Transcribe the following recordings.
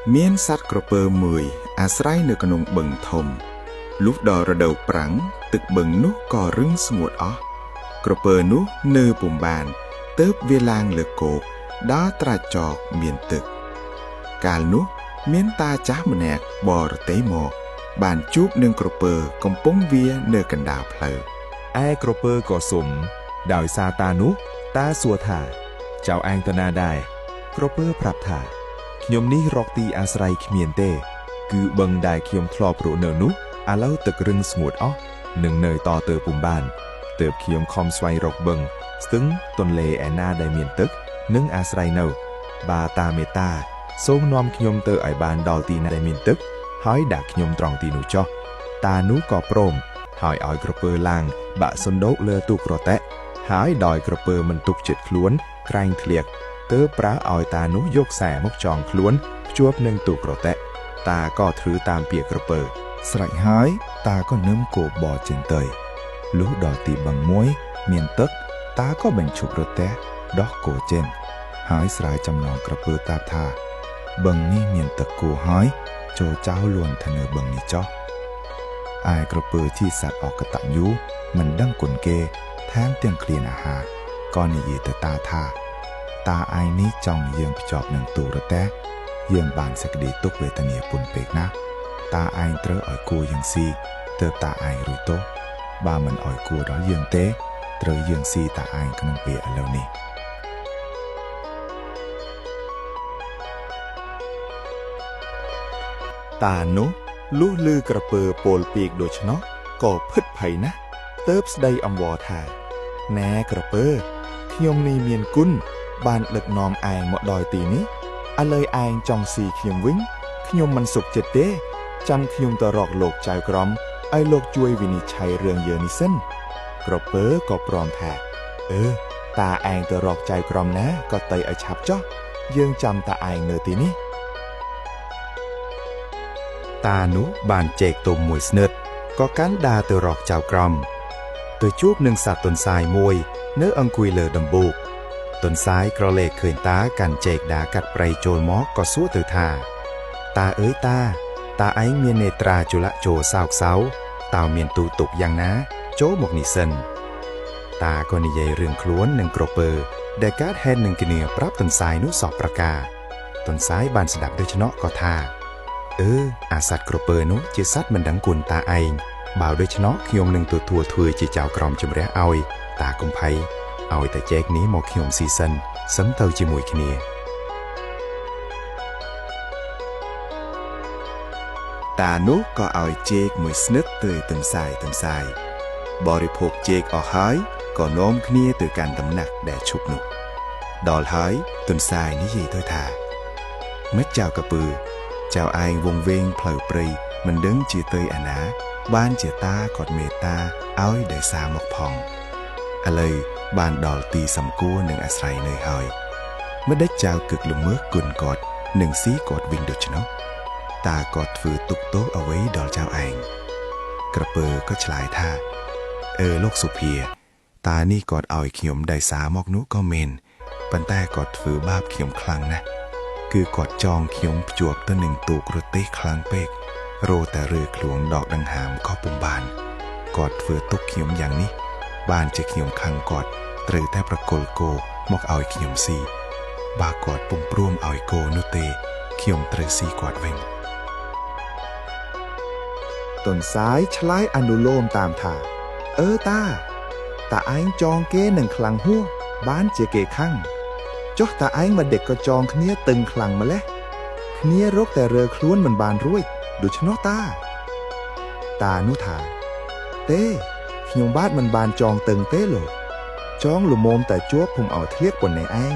មានសត្វក្រពើមួយអាស្រ័យនៅក្នុងបឹងធំលុះដល់រដូវប្រាំងទឹកបឹងនោះក៏រឹងស្ងួតអស់ក្រពើនោះនៅពុំបានទើបវាឡើងលើគោកដើរត្រាច់ចកមានទឹកកាលនោះមានតាចាស់ម្នាក់បរទេមកបានជួបនឹងក្រពើកំពុងវានៅកណ្ដាលផ្លូវឯក្រពើក៏សុំដោយសារតានោះតាសួរថាចៅឯងទៅណាដែរក្រពើប្រាប់ថាខ្ញុំនេះរកទីអាស្រ័យគ្មានទេគឺបឹងដែលខ្ញុំធ្លាប់រស់នៅនោះឥឡូវទឹករឹងស្ងួតអស់នឹងនៅតទៅពុំបានទើបខ្ញុំខំស្វែងរកបឹងស្ទឹងទន្លេឯណាដែលមានទឹកនឹងអាស្រ័យនៅបាតាមេតាសូមនាំខ្ញុំទៅឲ្យបានដល់ទីណាដែលមានទឹកហើយដាក់ខ្ញុំត្រង់ទីនោះចុះតានោះក៏ព្រមហើយឲ្យក្រពើឡើងបាក់សណ្ដូកលើទូក្រតេហើយដោយក្រពើមិនទុកចិត្តខ្លួនក្រែងធ្លាក់ទើបប្រាឲ្យតានោះយកខ្សែមកចងខ្លួនភ្ជាប់នឹងទូក្រតេតាក៏ធ្វើតាមពាក្យក្រពើស្រេចហើយតាក៏នឹមគោបចេញទៅលុះដល់ទីបឹងមួយមានទឹកតាក៏បញ្ឈប់រទេះដោះគោចេញហើយស្រាយចំណងក្រពើតាថាបឹងនេះមានទឹកគួរហើយចូលចោលលួនទៅនៅបឹងនេះចុះឯក្រពើជាសត្វអកតញ្ញូមិនដឹងគុណគេថែមទាំងឃ្លានអាហារក៏និយាយទៅតាថាតាឯងនេះចង់យើងភ្ជាប់នឹងទូរទេះយើងបានសេចក្តីទុក្ខវេទនាពុនពេកណាស់តាឯងត្រូវឲ្យគួរយើងស៊ីទើបតាឯងរួចទោសបើមិនឲ្យគួរដល់យើងទេត្រូវយើងស៊ីតាឯងក្នុងពេលឥឡូវនេះតានោះលុះឮក្រពើពោលពាក្យដូច្នោះក៏ភឹកភ័យណាស់ទើបស្ដីអង្វរថាណែក្រពើខ្ញុំនេះមានគុណបានដឹកនាំឯងមកដល់ទីនេះឥឡូវឯងចង់ស៊ីខ្ញុំវិញខ្ញុំមិនសុខចិត្តទេចាំខ្ញុំទៅរកលោកចៅក្រមឲ្យលោកជួយវិនិច្ឆ័យរឿងយើងនេះសិនក្រពើក៏ព្រមថាតាឯងទៅរកចៅក្រមណាក៏ទៅឲ្យឆាប់ចុះយើងចាំតាឯងនៅទីនេះតានោះបានចែកទុំមួយស្និតក៏កាន់ដាទៅរកចៅក្រមទៅជួបនឹងសត្វទន្សាយមួយនៅអង្គុយលើដំបូកទន្សាយក្រឡេកឃើញតាកាន់ចែកដាកាត់ព្រៃចូលមកក៏សួរទៅថាតាអើយតាឯងមាននេត្រាជលៈចូលសោកសៅតើមានទូទុកយ៉ាងណាចូលមកនេះសិនតាក៏និយាយរឿងខ្លួននឹងក្រពើដែលកើតហេតុនឹងគ្នាប្រាប់ទន្សាយនោះសពប្រការទន្សាយបានស្ដាប់ដូច្នោះក៏ថាអាសត្វក្រពើនោះជាសត្វមិនដឹងគុណតាឯងបើដូច្នោះខ្ញុំនឹងទទួលធ្វើជាចៅក្រមជំរះឲ្យតាកុំភ័យឲ្យតែចែកនេះមកខ្ញុំស៊ីសិនសឹមទៅជាមួយគ្នាតានោះក៏ឲ្យជែកមួយស្និតទៅទន្សាយបរិភោគជែកអស់ហើយក៏នាំគ្នាទៅកាន់ដំណាក់ដែលឈប់នោះដល់ហើយទន្សាយនិយាយទៅថាមិត្តចៅកពើចៅឯងវងវែងផ្លូវព្រៃមិនដឹងជាទៅអាណាបានជាតាគាត់មេត្តាឲ្យដោយសារមកផងឥឡូវបានដល់ទីសំគួរនឹងអាស្រ័យនៅហើយម្ដេចចៅគឹកល្មើសគុណគាត់នឹងស៊ីគាត់វិញដូច្នោះតាគាត់ធ្វើទុកទោសអ្វីដល់ចៅឯងក្រពើក៏ឆ្លើយថាលោកសុភាតានេះគាត់ឲ្យខ្ញុំដោយសារមកនោះក៏មែនប៉ុន្តែគាត់ធ្វើបាបខ្ញុំខ្លាំងណាស់គឺគាត់ចងខ្ញុំភ្ជាប់ទៅនឹងទូករទេសខ្លាំងពេករោតែរើខ្លួនដកដង្ហើមក៏ពុំបានគាត់ធ្វើទុកខ្ញុំយ៉ាងនេះបានជាខ្ញុំខឹងគាត់ត្រូវតែប្រគល់គោមកឲ្យខ្ញុំស៊ីបើគាត់ពុំព្រមឲ្យគោនោះទេខ្ញុំត្រូវស៊ីគាត់វិញទន្សាយឆ្លើយអនុលោមតាមថាតាឯងចងគេនឹងខ្លាំងហួសបានជាគេខឹងចុះតាឯងមកដេកក៏ចងគ្នាតឹងខ្លាំងម្លេះគ្នារកតែរើខ្លួនមិនបានរួចដូច្នោះតានោះថាទេខ្ញុំបាទមិនបានចងតឹងទេលោកចងលំមតែជួបពុំឲ្យធ្លាក់ប៉ុណ្ណេះឯង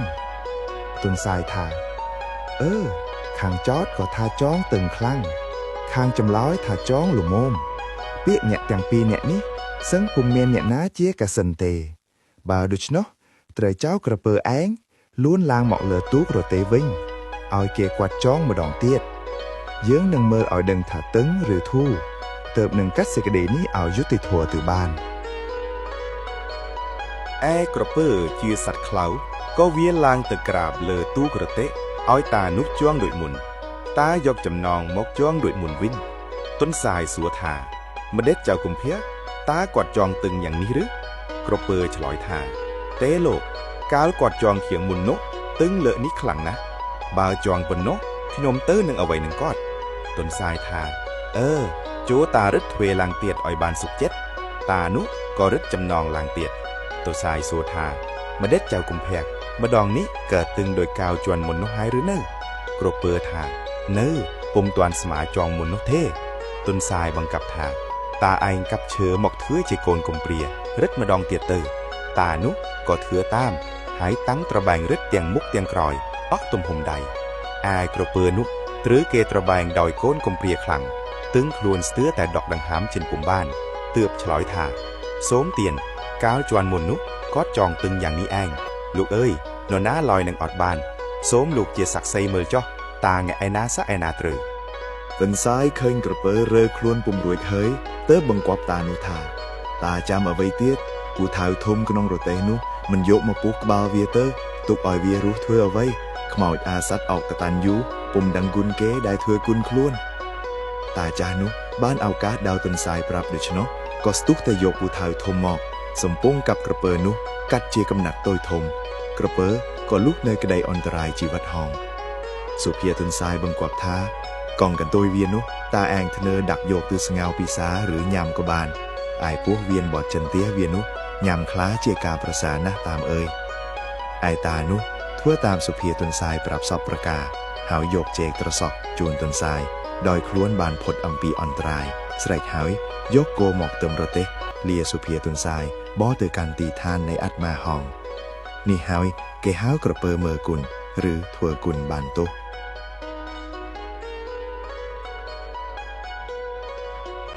ទន្សាយថាខាងចោតក៏ថាចងតឹងខ្លាំងខាងចម្លើយថាចងលំមពាក្យអ្នកទាំងពីរអ្នកនេះសឹងពុំមានអ្នកណាជាកសិនទេបើដូច្នោះត្រូវចៅក្រពើឯងលួនឡើងមកលើទូករទេវិញឲ្យគេគាត់ចងម្ដងទៀតយើងនឹងមើលឲ្យដឹងថាតឹងឬធូរទើបនឹងកាត់សេចក្តីនេះឲ្យយុត្តិធម៌ទៅបានឯក្រពើជាសត្វខ្លៅក៏វាឡើងទៅក្រាបលើទូករទេឲ្យតានោះជាងដូចមុន ตายกจำนองมกจ้องด้วยหมุนวินต้นสายสัวถาเมเด็ดเจ้ากุมเพียตากอดจองตึงอย่างนี้หรือกระเปอฉลอยทาเตโลกกาลกอดจองเขียงมุนนกตึงเลอะนี้ขลังนะบาวจองบนนกขนมเตอหนึ่งเอาไว้หนึ่งกอดต้นสายทาโจตารึดเทวลางเตียดอ้อยบานสุกเจ็ดตานุก็รึดจำนองลางเตียดตัวสายสัวทาเมเด็ดเจ้ากุมแพกมาดองนี้เกิดตึงโดยกาวจวนมนนกหายหรือเนื้อกรบเปอทาเนื้อปมตวนสมาจองมนนกเทต้นทรายบังกับทาตาไอกับเชือหมอกเถื่อเจโกนกลมเปรียรึดมาดองเตียเตอตานุก็เถื่อตามหายตั้งตระแบงรึดเตียงมุกเตียงกรอยออกตุ่มห่มใดอายกรบเปอนุหรือเกตระแบงดอยโกนกลมเปรียคลังตึงคลวนเสื้อแต่ดอกดังหามเช่นปุ่มบ้านเตือบฉลอยทาโสมเตียนก้าวจวนมนนุก็จองตึงอย่างนี้แองลูกเอ้ยนวน้าลอยนังออดบานโสมลูกเจียสักไซเมอร์จ้อตาไงไอนาซะไอนาตรือต้นสายเคยกระเปอเรอคลวนปุ่มรวยเคยเติบบังกอบตานุทาตาจำเอาไว้เตี้ยกูทายทมกนองโรเตนุมันยกมาปุกบาวเวียเตอร์ตุกอ่อยเวียรู้เถื่อไว้ขมาวอาซัดออกกระตันยูปุ่มดังกุนเก๋ได้เถื่อกุนคลวนตาจานุบ้านเอาการ์ดดาวต้นสายปรับเดชเนาะก็สตุกแต่ยกกูทายทมหมอกสมปงกับกระเปอนุกัดเจียกำหนักโตยทมกระเปอก็ลุกในกระไดอันตรายจีวัดหองสุเพียต้นสายบังกวบท้ากองกันโตยเวียนุตาแองเทเนอดักโยกตือสงาวปีศาหรือยามกบาลไอพวกเวียนบอดจันเตี้ยเวียนุยามคล้าเจียกาประสานนะตามเอ่ยไอตานุทั่วตามสุเพียต้นสายปรับสอบประกาหาวโยกเจกตระสอกจูนต้นสายดอยคล้วนบานพดอัมปีอันตรายสไลหาวยกโกหมอกเติมรเตเลียสุเพียต้นสายบ่อเตือการตีทานในอัดมาหองนี่หาวเกหาวกระเปอเมอกุลหรือถั่วกุลบานโต